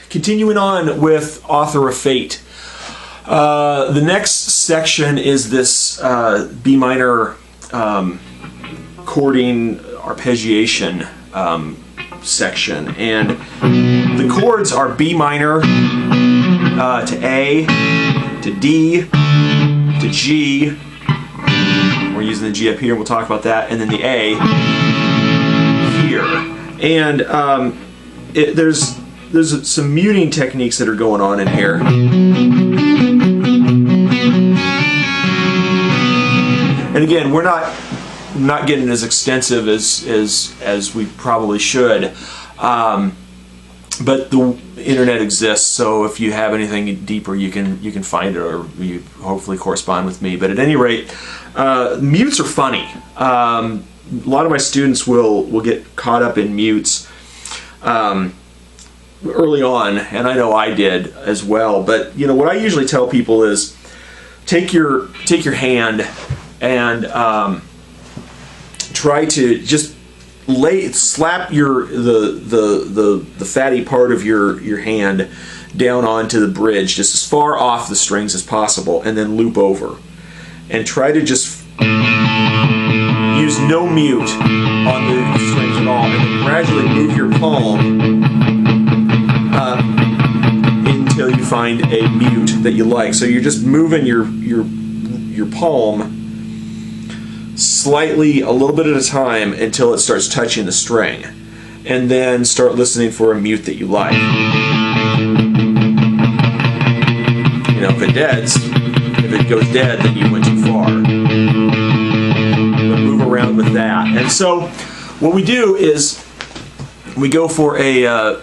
continuing on with Author of Fate. The next section is this B minor chording arpeggiation section, and the chords are B minor to A to D to G. We're using the G up here, we'll talk about that, and then the A here. And there's some muting techniques that are going on in here. And again, we're not getting as extensive as we probably should, but the internet exists, so if you have anything deeper, you can find it, or you hopefully correspond with me. But at any rate, mutes are funny. A lot of my students will get caught up in mutes early on, and I know I did as well. But you know what I usually tell people is take your hand and try to just slap the fatty part of your hand down onto the bridge, just as far off the strings as possible, and then loop over, and try to just use no mute on the strings at all, and then gradually move your palm until you find a mute that you like. So you're just moving your palm slightly, a little bit at a time, until it starts touching the string, and then start listening for a mute that you like. You know, if it goes dead, then you went too far. But move around with that. And so what we do is we go for a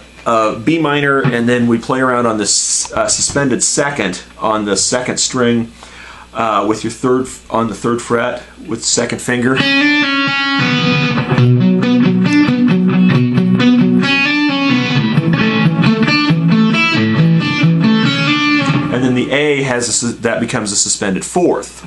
B minor, and then we play around on this suspended second on the second string with your third on the third fret with the second finger. And then the A that becomes a suspended fourth.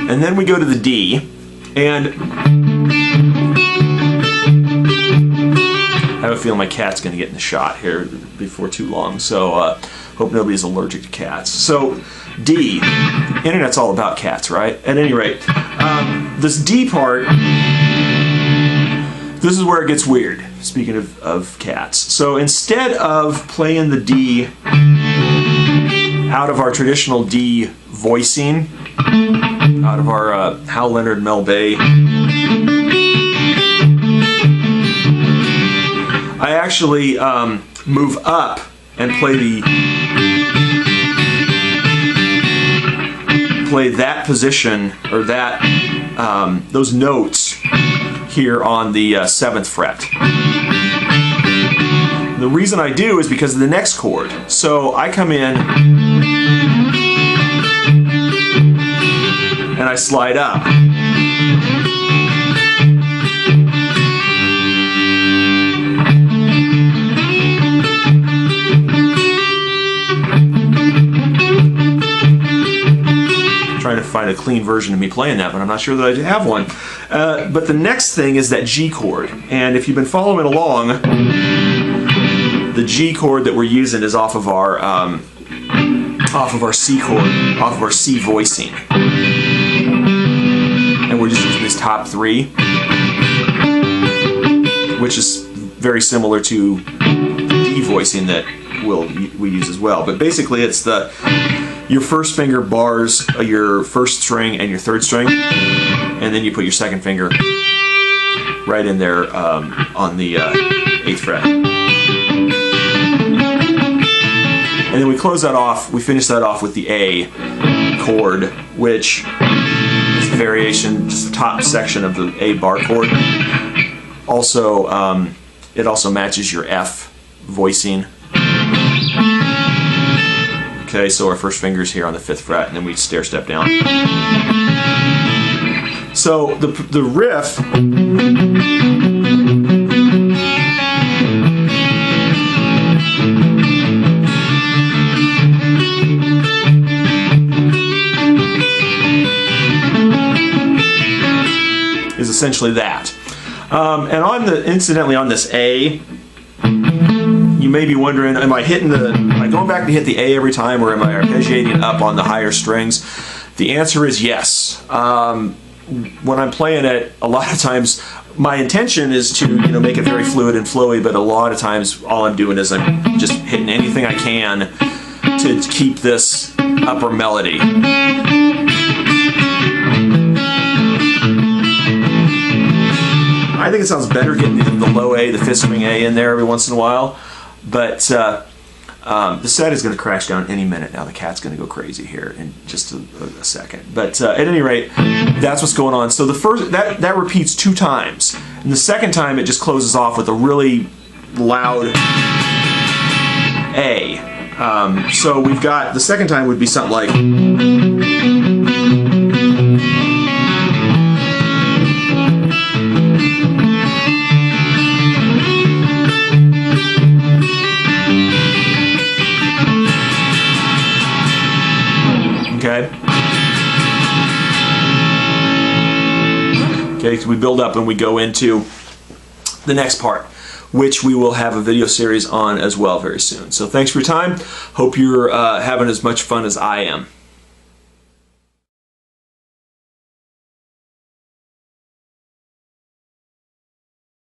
And then we go to the D, and I have a feeling my cat's going to get in the shot here before too long, so hope nobody's allergic to cats. So D, internet's all about cats, right? At any rate, this D part, this is where it gets weird, speaking of cats. So instead of playing the D out of our traditional D voicing, out of our Hal Leonard Mel Bay, I actually move up and play that position, or that those notes here on the 7th fret. The reason I do is because of the next chord. So I come in and I slide up. Trying to find a clean version of me playing that, but I'm not sure that I have one. But the next thing is that G chord, and if you've been following along, the G chord that we're using is off of our C chord, off of our C voicing, and we're just using this top three, which is very similar to D voicing that we use as well. But basically, it's your first finger bars your first string and your third string, and then you put your second finger right in there on the 8th fret. And then we close that off, we finish that off with the A chord, which is a variation, just the top section of the A bar chord. Also, it also matches your F voicing. Okay, so our first finger's here on the 5th fret, and then we stair step down. So the riff essentially that. And incidentally on this A, you may be wondering, am I going back to hit the A every time, or am I arpeggiating up on the higher strings? The answer is yes. When I'm playing it, a lot of times my intention is to make it very fluid and flowy, but a lot of times all I'm doing is I'm just hitting anything I can to keep this upper melody. I think it sounds better getting the low A, the fifth string A in there every once in a while, but the set is going to crash down any minute now. The cat's going to go crazy here in just a second. But at any rate, that's what's going on. So the first that repeats 2 times, and the second time it just closes off with a really loud A. So we've got the second time would be something like. Okay, so we build up and we go into the next part, which we will have a video series on as well very soon. So thanks for your time. Hope you're having as much fun as I am.